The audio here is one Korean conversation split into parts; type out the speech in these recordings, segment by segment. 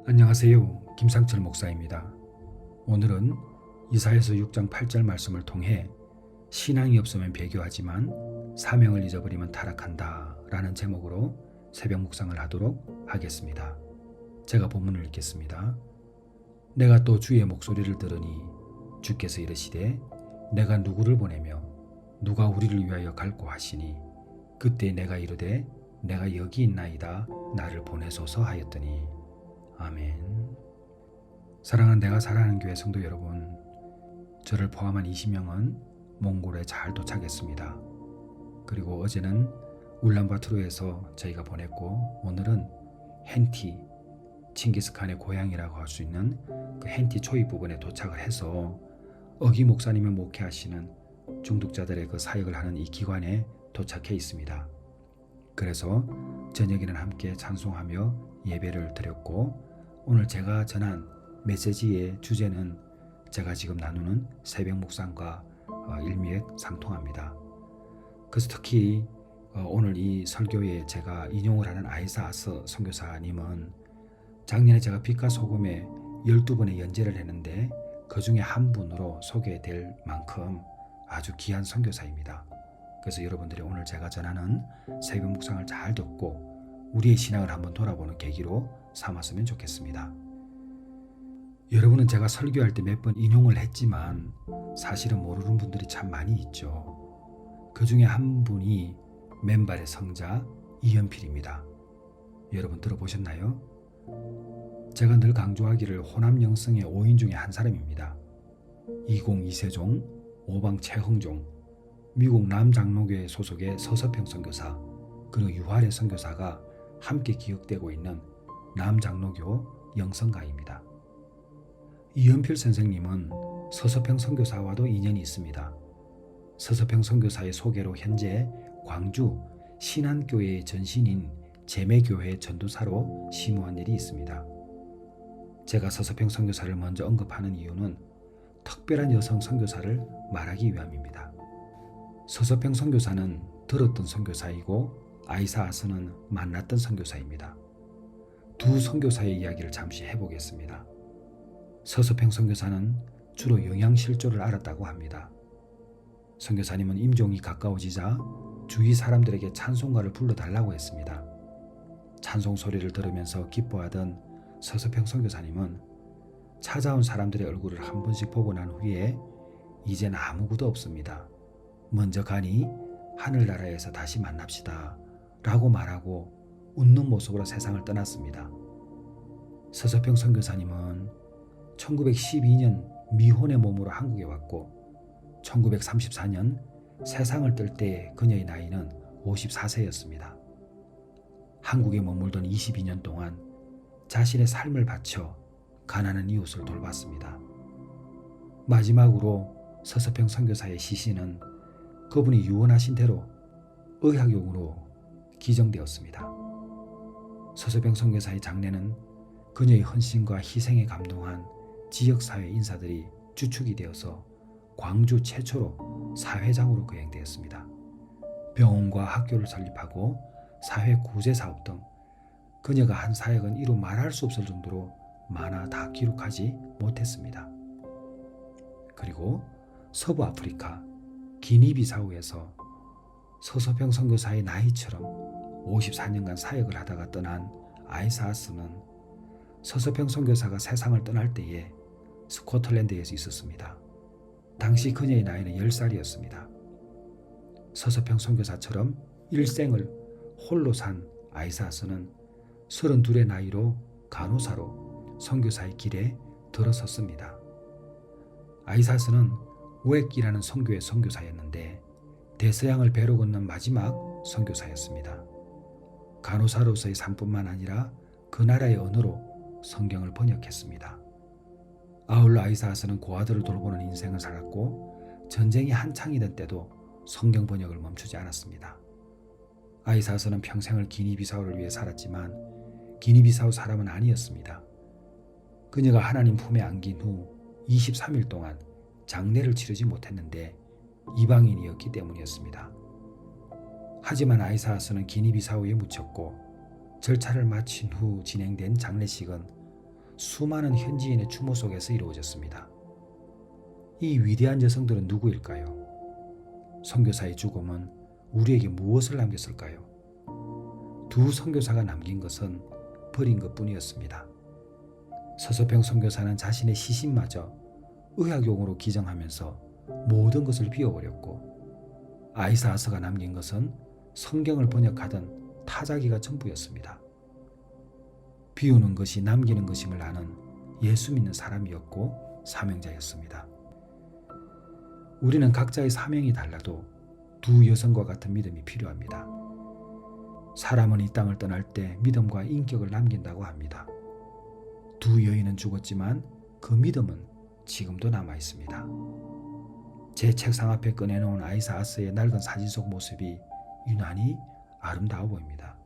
안녕하세요. 김상철 목사입니다. 오늘은 이사야서 6장 8절 말씀을 통해 신앙이 없으면 배교하지만 사명을 잊어버리면 타락한다 라는 제목으로 새벽 묵상을 하도록 하겠습니다. 제가 본문을 읽겠습니다. 내가 또 주의 목소리를 들으니 주께서 이르시되 내가 누구를 보내며 누가 우리를 위하여 갈고 하시니 그때 내가 이르되 내가 여기 있나이다 나를 보내소서 하였더니 아멘. 사랑하는 내가 살아가는 교회 성도 여러분, 저를 포함한 20명은 몽골에 잘 도착했습니다. 그리고 어제는 울란바토르에서 저희가 보냈고 오늘은 hen티, 칭기스칸의 고향이라고 할 수 있는 그 hen티 초입 부근에 도착을 해서 어기 목사님이 목회하시는 중독자들의 그 사역을 하는 이 기관에 도착해 있습니다. 그래서 저녁에는 함께 찬송하며 예배를 드렸고 오늘 제가 전한 메시지의 주제는 제가 지금 나누는 새벽 묵상과 일맥상통합니다. 그래서 특히 오늘 이 설교에 제가 인용을 하는 아이사아스 선교사님은 작년에 제가 빛과 소금에 12번의 연재를 했는데 그 중에 한 분으로 소개될 만큼 아주 귀한 선교사입니다. 그래서 여러분들이 오늘 제가 전하는 새벽 묵상을 잘 듣고 우리의 신앙을 한번 돌아보는 계기로 삼았으면 좋겠습니다. 여러분은 제가 설교할 때 몇 번 인용을 했지만 사실은 모르는 분들이 참 많이 있죠. 그 중에 한 분이 맨발의 성자 이연필입니다. 여러분 들어보셨나요? 제가 늘 강조하기를 호남 영성의 5인 중에 한 사람입니다. 2공 이세종, 5방 최흥종, 미국 남장로교회 소속의 서서평 선교사, 그리고 유활의 선교사가 함께 기억되고 있는 남장로교 영성가입니다. 이연필 선생님은 서서평 선교사와도 인연이 있습니다. 서서평 선교사의 소개로 현재 광주 신안교회의 전신인 제매교회 전도사로 심우한 일이 있습니다. 제가 서서평 선교사를 먼저 언급하는 이유는 특별한 여성 선교사를 말하기 위함입니다. 서서평 선교사는 들었던 선교사이고 아이사아스는 만났던 선교사입니다. 두 선교사의 이야기를 잠시 해보겠습니다. 서서평 선교사는 주로 영양실조를 알았다고 합니다. 선교사님은 임종이 가까워지자 주위 사람들에게 찬송가를 불러달라고 했습니다. 찬송 소리를 들으면서 기뻐하던 서서평 선교사님은 찾아온 사람들의 얼굴을 한 번씩 보고 난 후에 이젠 아무것도 없습니다. 먼저 가니 하늘나라에서 다시 만납시다 라고 말하고 웃는 모습으로 세상을 떠났습니다. 서서평 선교사님은 1912년 미혼의 몸으로 한국에 왔고 1934년 세상을 뜰 때 그녀의 나이는 54세였습니다. 한국에 머물던 22년 동안 자신의 삶을 바쳐 가난한 이웃을 돌봤습니다. 마지막으로 서서평 선교사의 시신은 그분이 유언하신 대로 의학용으로 기정되었습니다. 서서평 선교사의 장례는 그녀의 헌신과 희생에 감동한 지역사회 인사들이 주축이 되어서 광주 최초로 사회장으로 거행되었습니다. 병원과 학교를 설립하고 사회구제사업 등 그녀가 한 사역은 이루 말할 수 없을 정도로 많아 다 기록하지 못했습니다. 그리고 서부 아프리카 기니비사우에서 서서평 선교사의 나이처럼 54년간 사역을 하다가 떠난 아이사아스는 서서평 선교사가 세상을 떠날 때에 스코틀랜드에서 있었습니다. 당시 그녀의 나이는 10살이었습니다. 서서평 선교사처럼 일생을 홀로 산 아이사아스는 32의 나이로 간호사로 선교사의 길에 들어섰습니다. 아이사아스는 우엑이라는 선교의 선교사였는데 대서양을 배로 건넌 마지막 선교사였습니다. 간호사로서의 삶뿐만 아니라 그 나라의 언어로 성경을 번역했습니다. 아울러 아이사아스는 고아들을 돌보는 인생을 살았고 전쟁이 한창이던 때도 성경 번역을 멈추지 않았습니다. 아이사아스는 평생을 기니비사우를 위해 살았지만 기니비사우 사람은 아니었습니다. 그녀가 하나님 품에 안긴 후 23일 동안 장례를 치르지 못했는데 이방인이었기 때문이었습니다. 하지만 아이사아스는 기니비사우에 묻혔고 절차를 마친 후 진행된 장례식은 수많은 현지인의 추모 속에서 이루어졌습니다. 이 위대한 여성들은 누구일까요? 선교사의 죽음은 우리에게 무엇을 남겼을까요? 두 선교사가 남긴 것은 버린 것뿐이었습니다. 서서평 선교사는 자신의 시신마저 의학용으로 기증하면서 모든 것을 비워버렸고, 아이사 아서가 남긴 것은 성경을 번역하던 타자기가 전부였습니다. 비우는 것이 남기는 것임을 아는 예수 믿는 사람이었고 사명자였습니다. 우리는 각자의 사명이 달라도 두 여성과 같은 믿음이 필요합니다. 사람은 이 땅을 떠날 때 믿음과 인격을 남긴다고 합니다. 두 여인은 죽었지만 그 믿음은 지금도 남아 있습니다. 제 책상 앞에 꺼내놓은 아이사 아서의 낡은 사진 속 모습이 유난히 아름다워 보입니다.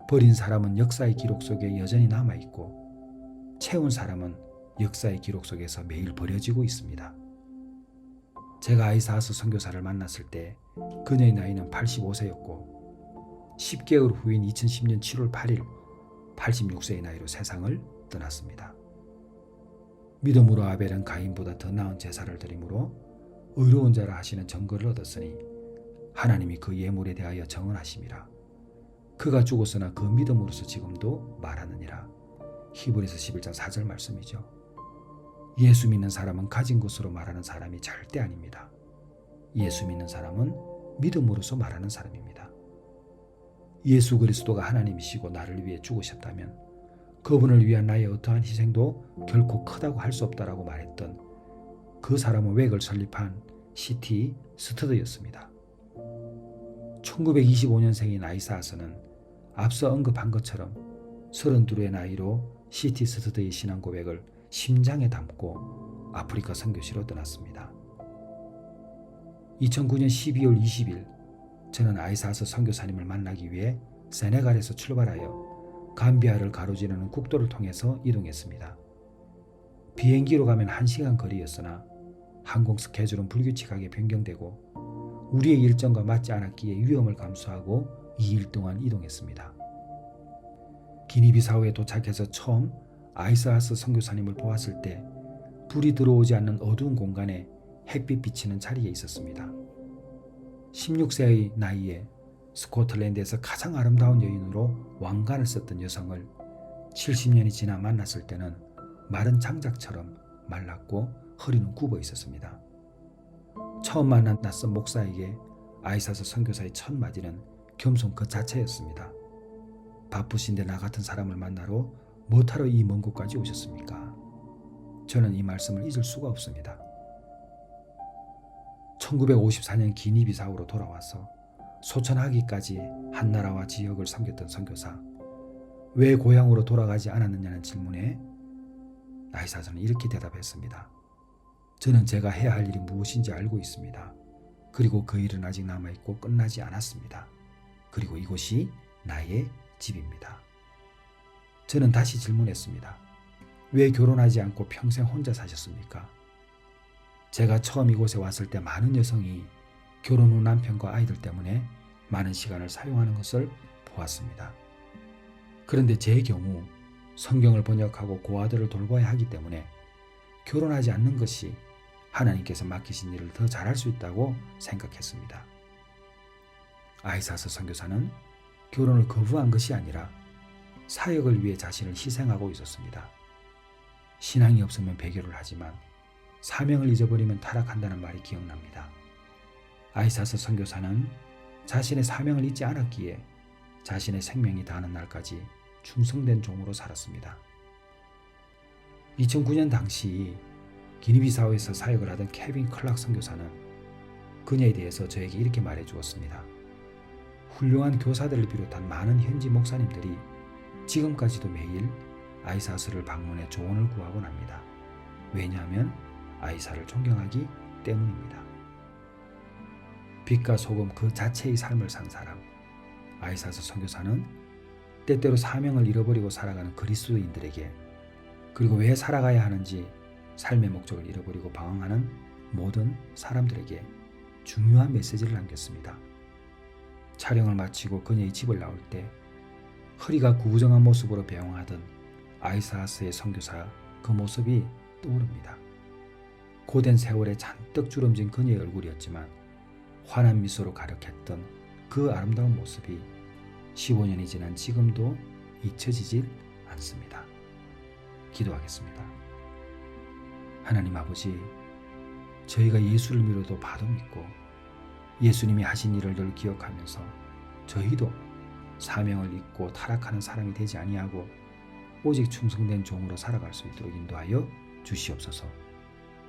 버린 사람은 역사의 기록 속에 여전히 남아있고, 채운 사람은 역사의 기록 속에서 매일 버려지고 있습니다. 제가 아이사 아서 선교사를 만났을 때 그녀의 나이는 85세였고 10개월 후인 2010년 7월 8일 86세의 나이로 세상을 떠났습니다. 믿음으로 아벨은 가인보다 더 나은 제사를 드림으로 의로운 자라 하시는 증거를 얻었으니 하나님이 그 예물에 대하여 정언하심이라. 그가 죽었으나 그 믿음으로서 지금도 말하느니라. 히브리서 11장 4절 말씀이죠. 예수 믿는 사람은 가진 것으로 말하는 사람이 절대 아닙니다. 예수 믿는 사람은 믿음으로서 말하는 사람입니다. 예수 그리스도가 하나님이시고 나를 위해 죽으셨다면 그분을 위한 나의 어떠한 희생도 결코 크다고 할 수 없다라고 말했던 그 사람은 웩을 설립한 C.T. 스터드였습니다. 1925년생인 아이사 아서는 앞서 언급한 것처럼 32의 나이로 C.T. 스터드의 신앙 고백을 심장에 담고 아프리카 선교시로 떠났습니다. 2009년 12월 20일 저는 아이사 아서 선교사님을 만나기 위해 세네갈에서 출발하여 감비아를 가로지르는 국도를 통해서 이동했습니다. 비행기로 가면 1시간 거리였으나 항공 스케줄은 불규칙하게 변경되고 우리의 일정과 맞지 않았기에 위험을 감수하고 2일 동안 이동했습니다. 기니비사우에 도착해서 처음 아이사 아서 선교사님을 보았을 때 불이 들어오지 않는 어두운 공간에 햇빛 비치는 자리에 있었습니다. 16세의 나이에 스코틀랜드에서 가장 아름다운 여인으로 왕관을 썼던 여성을 70년이 지나 만났을 때는 마른 장작처럼 말랐고 허리는 굽어 있었습니다. 처음 만난 낯선 목사에게 아이사서 선교사의 첫 마디는 겸손 그 자체였습니다. 바쁘신데 나 같은 사람을 만나러 뭐하러 이 먼 곳까지 오셨습니까? 저는 이 말씀을 잊을 수가 없습니다. 1954년 기니비사우로 돌아와서 소천하기까지 한 나라와 지역을 섬겼던 선교사, 왜 고향으로 돌아가지 않았느냐는 질문에 아이사서는 이렇게 대답했습니다. 저는 제가 해야 할 일이 무엇인지 알고 있습니다. 그리고 그 일은 아직 남아있고 끝나지 않았습니다. 그리고 이곳이 나의 집입니다. 저는 다시 질문했습니다. 왜 결혼하지 않고 평생 혼자 사셨습니까? 제가 처음 이곳에 왔을 때 많은 여성이 결혼 후 남편과 아이들 때문에 많은 시간을 사용하는 것을 보았습니다. 그런데 제 경우 성경을 번역하고 고아들을 돌봐야 하기 때문에 결혼하지 않는 것이 하나님께서 맡기신 일을 더 잘할 수 있다고 생각했습니다. 아이사서 선교사는 결혼을 거부한 것이 아니라 사역을 위해 자신을 희생하고 있었습니다. 신앙이 없으면 배교를 하지만 사명을 잊어버리면 타락한다는 말이 기억납니다. 아이사서 선교사는 자신의 사명을 잊지 않았기에 자신의 생명이 다하는 날까지 충성된 종으로 살았습니다. 2009년 당시 기니비사우에서 사역을 하던 케빈 클락 선교사는 그녀에 대해서 저에게 이렇게 말해 주었습니다. 훌륭한 교사들을 비롯한 많은 현지 목사님들이 지금까지도 매일 아이사서를 방문해 조언을 구하곤 합니다. 왜냐하면 아이사를 존경하기 때문입니다. 빛과 소금 그 자체의 삶을 산 사람, 아이사서 선교사는 때때로 사명을 잃어버리고 살아가는 그리스도인들에게, 그리고 왜 살아가야 하는지 삶의 목적을 잃어버리고 방황하는 모든 사람들에게 중요한 메시지를 남겼습니다. 촬영을 마치고 그녀의 집을 나올 때 허리가 구부정한 모습으로 배웅하던 아이사스의 선교사 그 모습이 떠오릅니다. 고된 세월에 잔뜩 주름진 그녀의 얼굴이었지만 환한 미소로 가득했던 그 아름다운 모습이 15년이 지난 지금도 잊혀지질 않습니다. 기도하겠습니다. 하나님 아버지, 저희가 예수를 믿어도 바로 믿고 예수님이 하신 일을 늘 기억하면서 저희도 사명을 잊고 타락하는 사람이 되지 아니하고 오직 충성된 종으로 살아갈 수 있도록 인도하여 주시옵소서.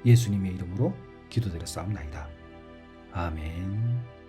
예수님의 이름으로 기도드렸사옵나이다. 아멘.